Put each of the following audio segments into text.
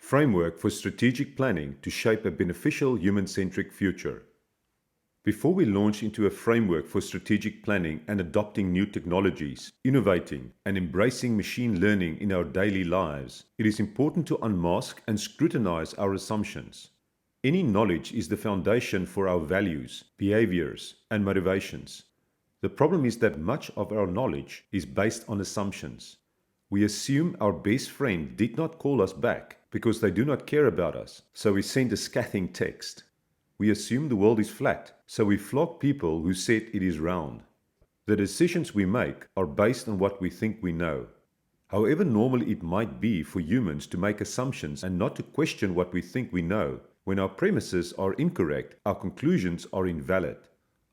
Framework for Strategic Planning to Shape a Beneficial Human-Centric Future. Before we launch into a framework for strategic planning and adopting new technologies, innovating and embracing machine learning in our daily lives, it is important to unmask and scrutinize our assumptions. Any knowledge is the foundation for our values, behaviors, and motivations. The problem is that much of our knowledge is based on assumptions. We assume our best friend did not call us back because they do not care about us, so we send a scathing text. We assume the world is flat, so we flock people who said it is round. The decisions we make are based on what we think we know. However normal it might be for humans to make assumptions and not to question what we think we know, when our premises are incorrect, our conclusions are invalid.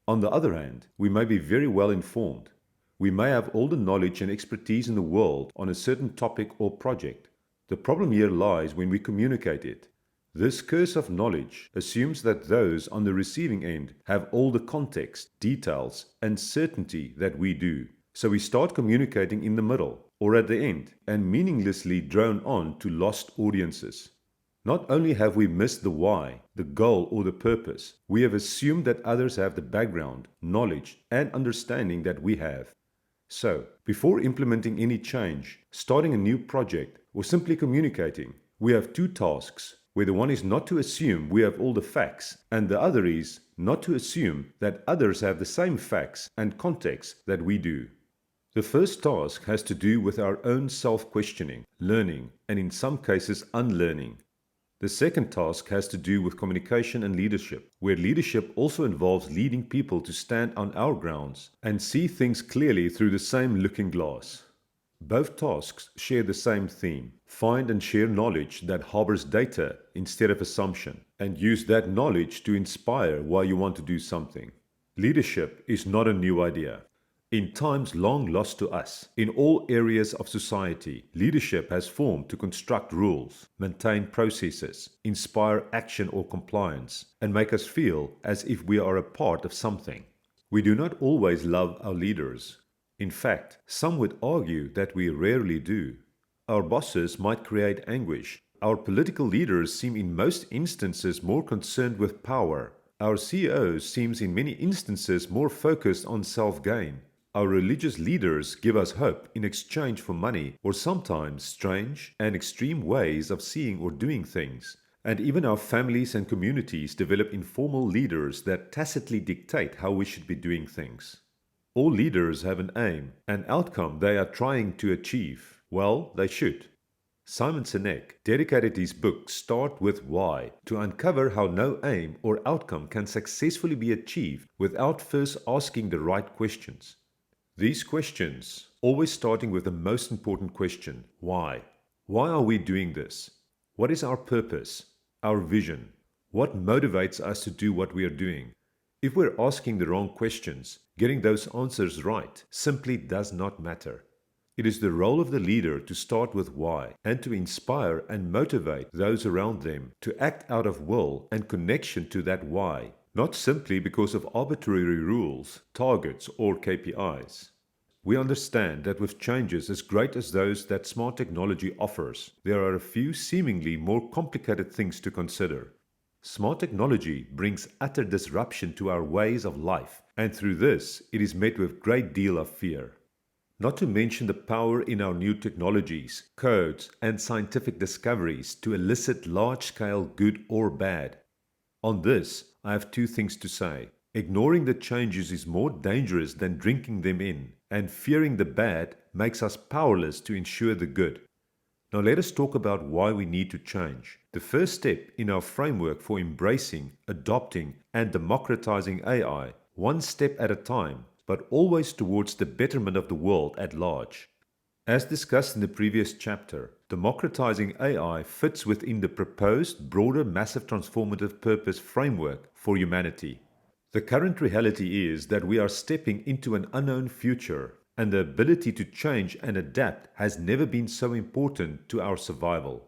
On the other hand, we may be very well informed. We may have all the knowledge and expertise in the world on a certain topic or project. The problem here lies when we communicate it. This curse of knowledge assumes that those on the receiving end have all the context, details, and certainty that we do. So we start communicating in the middle, or at the end, and meaninglessly drone on to lost audiences. Not only have we missed the why, the goal, or the purpose, we have assumed that others have the background, knowledge, and understanding that we have. So, before implementing any change, starting a new project, or simply communicating, we have two tasks, where the one is not to assume we have all the facts, and the other is not to assume that others have the same facts and context that we do. The first task has to do with our own self-questioning, learning, and in some cases unlearning. The second task has to do with communication and leadership, where leadership also involves leading people to stand on our grounds and see things clearly through the same looking glass. Both tasks share the same theme: find and share knowledge that harbors data instead of assumption, and use that knowledge to inspire why you want to do something. Leadership is not a new idea. In times long lost to us, in all areas of society, leadership has formed to construct rules, maintain processes, inspire action or compliance, and make us feel as if we are a part of something. We do not always love our leaders. In fact, some would argue that we rarely do. Our bosses might create anguish. Our political leaders seem in most instances more concerned with power. Our CEOs seems in many instances more focused on self-gain. Our religious leaders give us hope in exchange for money or sometimes strange and extreme ways of seeing or doing things. And even our families and communities develop informal leaders that tacitly dictate how we should be doing things. All leaders have an aim, an outcome they are trying to achieve. Well, they should. Simon Sinek dedicated his book Start With Why to uncover how no aim or outcome can successfully be achieved without first asking the right questions. These questions, always starting with the most important question, why? Why are we doing this? What is our purpose? Our vision? What motivates us to do what we are doing? If we're asking the wrong questions, getting those answers right simply does not matter. It is the role of the leader to start with why and to inspire and motivate those around them to act out of will and connection to that why, not simply because of arbitrary rules, targets, or KPIs. We understand that with changes as great as those that smart technology offers, there are a few seemingly more complicated things to consider. Smart technology brings utter disruption to our ways of life, and through this, it is met with a great deal of fear. Not to mention the power in our new technologies, codes, and scientific discoveries to elicit large-scale good or bad. On this, I have two things to say. Ignoring the changes is more dangerous than drinking them in, and fearing the bad makes us powerless to ensure the good. Now let us talk about why we need to change. The first step in our framework for embracing, adopting, and democratizing AI, one step at a time, but always towards the betterment of the world at large. As discussed in the previous chapter, democratizing AI fits within the proposed broader massive transformative purpose framework for humanity. The current reality is that we are stepping into an unknown future, and the ability to change and adapt has never been so important to our survival.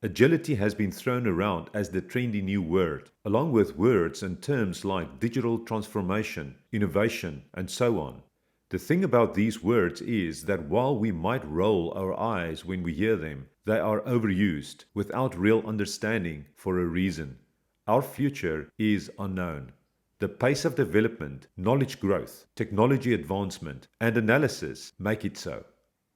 Agility has been thrown around as the trendy new word, along with words and terms like digital transformation, innovation, and so on. The thing about these words is that while we might roll our eyes when we hear them, They are overused without real understanding for a reason. Our future is unknown. The pace of development, knowledge growth, technology advancement, and analysis make it so.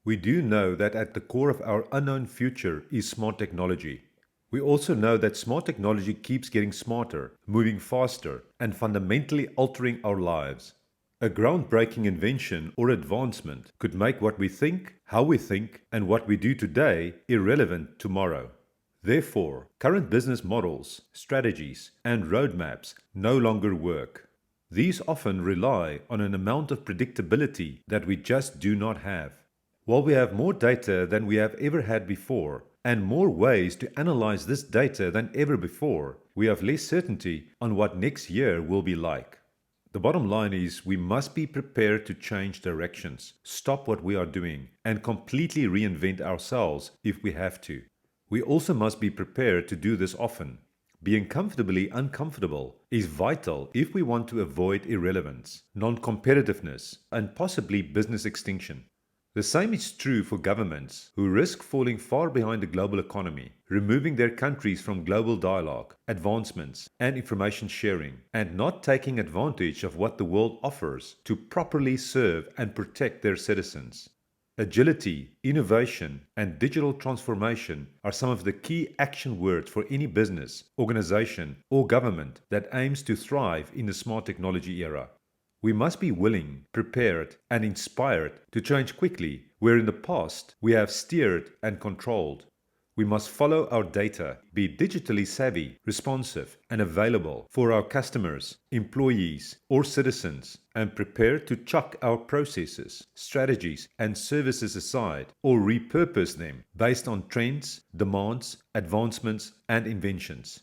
We do know that at the core of our unknown future is smart technology. We also know that smart technology keeps getting smarter, moving faster, and fundamentally altering our lives. A groundbreaking invention or advancement could make what we think, how we think, and what we do today irrelevant tomorrow. Therefore, current business models, strategies, and roadmaps no longer work. These often rely on an amount of predictability that we just do not have. While we have more data than we have ever had before, and more ways to analyze this data than ever before, we have less certainty on what next year will be like. The bottom line is we must be prepared to change directions, stop what we are doing, and completely reinvent ourselves if we have to. We also must be prepared to do this often. Being comfortably uncomfortable is vital if we want to avoid irrelevance, non-competitiveness, and possibly business extinction. The same is true for governments who risk falling far behind the global economy, removing their countries from global dialogue, advancements, and information sharing, and not taking advantage of what the world offers to properly serve and protect their citizens. Agility, innovation, and digital transformation are some of the key action words for any business, organization, or government that aims to thrive in the smart technology era. We must be willing, prepared, and inspired to change quickly, where in the past we have steered and controlled. We must follow our data, be digitally savvy, responsive, and available for our customers, employees, or citizens, and prepare to chuck our processes, strategies, and services aside or repurpose them based on trends, demands, advancements, and inventions.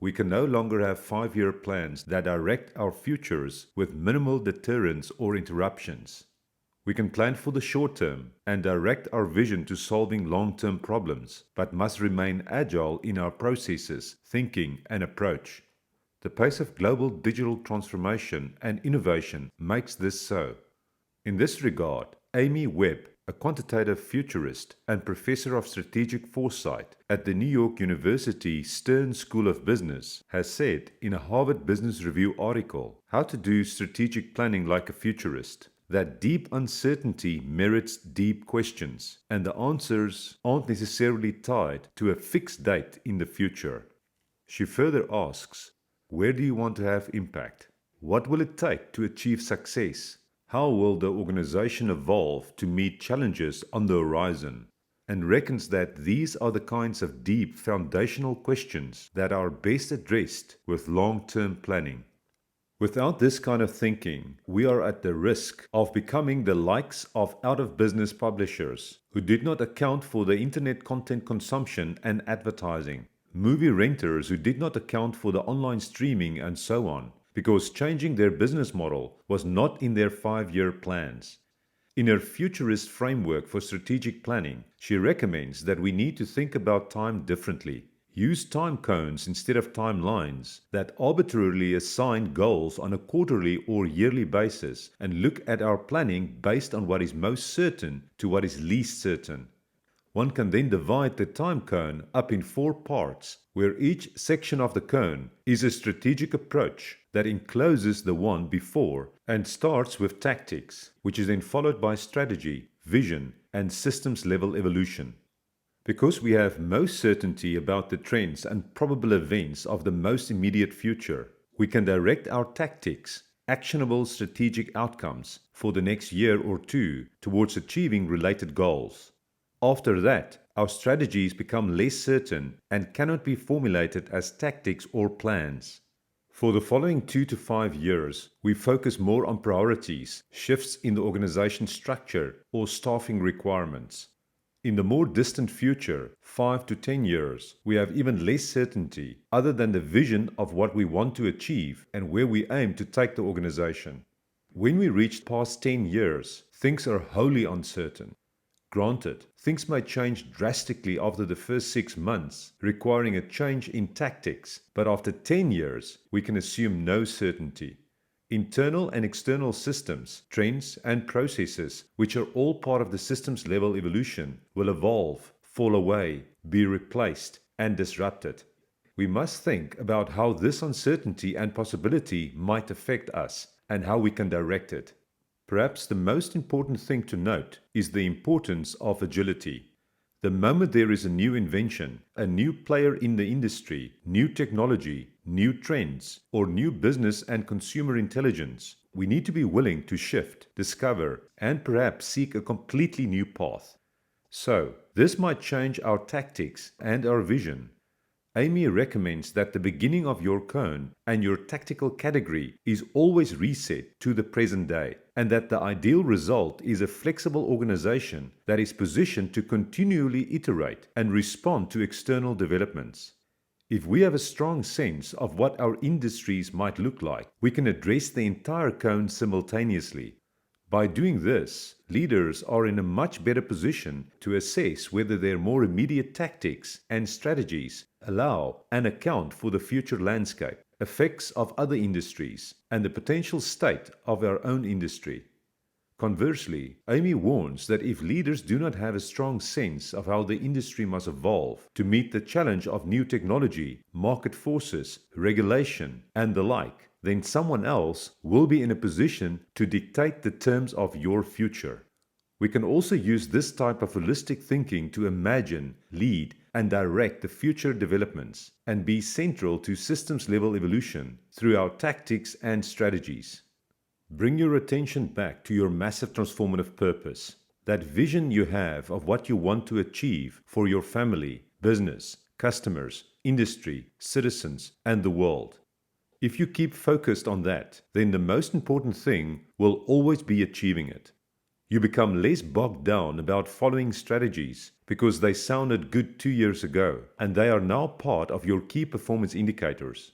We can no longer have 5-year plans that direct our futures with minimal deterrence or interruptions. We can plan for the short term and direct our vision to solving long-term problems, but must remain agile in our processes, thinking, and approach. The pace of global digital transformation and innovation makes this so. In this regard, Amy Webb, a quantitative futurist and professor of strategic foresight at the New York University Stern School of Business, has said in a Harvard Business Review article, How to Do Strategic Planning Like a Futurist, that deep uncertainty merits deep questions, and the answers aren't necessarily tied to a fixed date in the future. She further asks, where do you want to have impact? What will it take to achieve success? How will the organization evolve to meet challenges on the horizon? And reckons that these are the kinds of deep foundational questions that are best addressed with long-term planning. Without this kind of thinking, we are at the risk of becoming the likes of out-of-business publishers who did not account for the internet content consumption and advertising, movie renters who did not account for the online streaming and so on, because changing their business model was not in their 5-year plans. In her futurist framework for strategic planning, she recommends that we need to think about time differently. Use time cones instead of timelines that arbitrarily assign goals on a quarterly or yearly basis and look at our planning based on what is most certain to what is least certain. One can then divide the time cone up in 4 parts, where each section of the cone is a strategic approach that encloses the one before and starts with tactics, which is then followed by strategy, vision, and systems level evolution. Because we have most certainty about the trends and probable events of the most immediate future, we can direct our tactics, actionable strategic outcomes, for the next year or two towards achieving related goals. After that, our strategies become less certain and cannot be formulated as tactics or plans. For the following 2 to 5 years, we focus more on priorities, shifts in the organization structure, or staffing requirements. In the more distant future, 5 to 10 years, we have even less certainty other than the vision of what we want to achieve and where we aim to take the organization. When we reach past 10 years, things are wholly uncertain. Granted, things may change drastically after the first 6 months, requiring a change in tactics, but after 10 years, we can assume no certainty. Internal and external systems, trends, and processes, which are all part of the systems level evolution, will evolve, fall away, be replaced, and disrupted. We must think about how this uncertainty and possibility might affect us and how we can direct it. Perhaps the most important thing to note is the importance of agility. The moment there is a new invention, a new player in the industry, new technology, new trends, or new business and consumer intelligence, we need to be willing to shift, discover, and perhaps seek a completely new path. So, this might change our tactics and our vision. Amy recommends that the beginning of your cone and your tactical category is always reset to the present day, and that the ideal result is a flexible organization that is positioned to continually iterate and respond to external developments. If we have a strong sense of what our industries might look like, we can address the entire cone simultaneously. By doing this, leaders are in a much better position to assess whether their more immediate tactics and strategies allow and account for the future landscape, effects of other industries, and the potential state of our own industry. Conversely, Amy warns that if leaders do not have a strong sense of how the industry must evolve to meet the challenge of new technology, market forces, regulation, and the like, then someone else will be in a position to dictate the terms of your future. We can also use this type of holistic thinking to imagine, lead, and direct the future developments and be central to systems-level evolution through our tactics and strategies. Bring your attention back to your massive transformative purpose, that vision you have of what you want to achieve for your family, business, customers, industry, citizens, and the world. If you keep focused on that, then the most important thing will always be achieving it. You become less bogged down about following strategies because they sounded good 2 years ago and they are now part of your key performance indicators.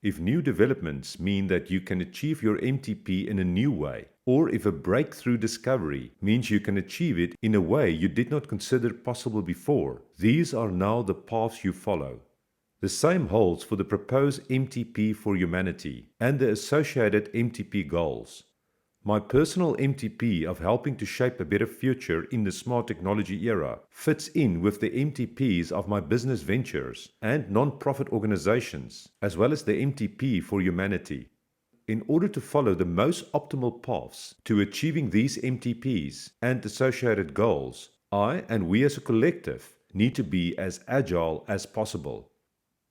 If new developments mean that you can achieve your MTP in a new way, or if a breakthrough discovery means you can achieve it in a way you did not consider possible before, these are now the paths you follow. The same holds for the proposed MTP for humanity and the associated MTP goals. My personal MTP of helping to shape a better future in the smart technology era fits in with the MTPs of my business ventures and non-profit organizations, as well as the MTP for humanity. In order to follow the most optimal paths to achieving these MTPs and associated goals, I and we as a collective need to be as agile as possible.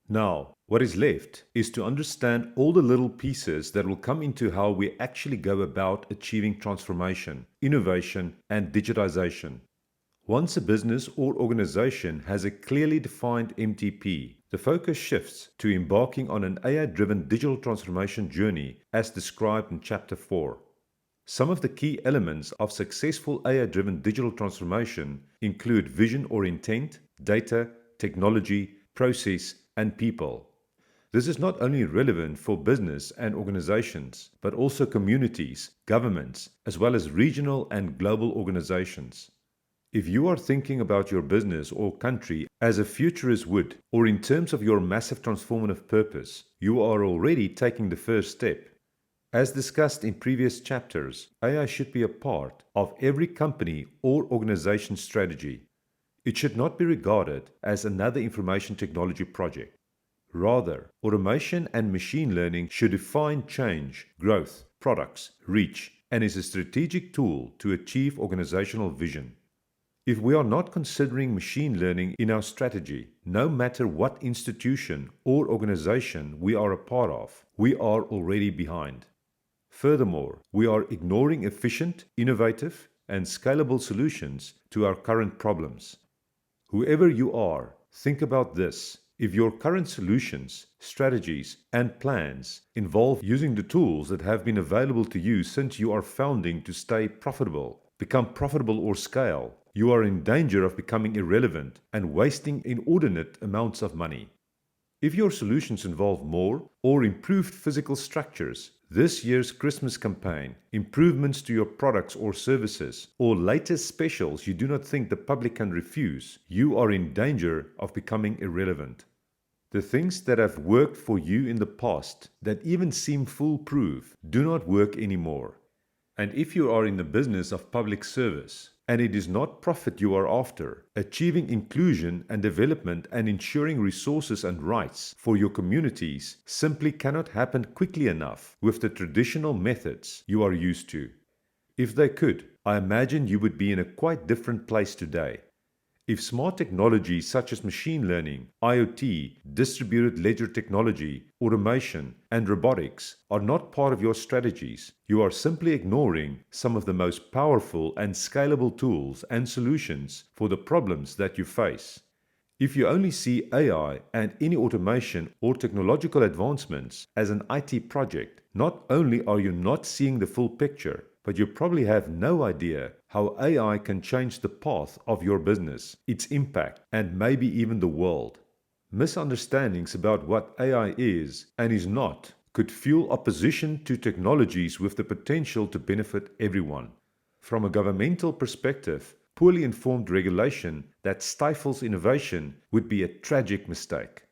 Now, what is left is to understand all the little pieces that will come into how we actually go about achieving transformation, innovation, and digitization. Once a business or organization has a clearly defined MTP, the focus shifts to embarking on an AI-driven digital transformation journey as described in Chapter 4. Some of the key elements of successful AI-driven digital transformation include vision or intent, data, technology, process, and people. This is not only relevant for business and organizations, but also communities, governments, as well as regional and global organizations. If you are thinking about your business or country as a futurist would, or in terms of your massive transformative purpose, you are already taking the first step. As discussed in previous chapters, AI should be a part of every company or organization's strategy. It should not be regarded as another information technology project. Rather, automation and machine learning should define change, growth, products, reach, and is a strategic tool to achieve organizational vision. If we are not considering machine learning in our strategy, no matter what institution or organization we are a part of, we are already behind. Furthermore, we are ignoring efficient, innovative, and scalable solutions to our current problems. Whoever you are, think about this. If your current solutions, strategies, and plans involve using the tools that have been available to you since you are founding to stay profitable, become profitable or scale, you are in danger of becoming irrelevant and wasting inordinate amounts of money. If your solutions involve more or improved physical structures, this year's Christmas campaign, improvements to your products or services, or latest specials you do not think the public can refuse, you are in danger of becoming irrelevant. The things that have worked for you in the past that even seem foolproof do not work anymore. And if you are in the business of public service, and it is not profit you are after. Achieving inclusion and development and ensuring resources and rights for your communities simply cannot happen quickly enough with the traditional methods you are used to. If they could, I imagine you would be in a quite different place today. If smart technologies such as machine learning, IoT, distributed ledger technology, automation, and robotics are not part of your strategies, you are simply ignoring some of the most powerful and scalable tools and solutions for the problems that you face. If you only see AI and any automation or technological advancements as an IT project, not only are you not seeing the full picture, but you probably have no idea how AI can change the path of your business, its impact, and maybe even the world. Misunderstandings about what AI is and is not could fuel opposition to technologies with the potential to benefit everyone. From a governmental perspective, poorly informed regulation that stifles innovation would be a tragic mistake.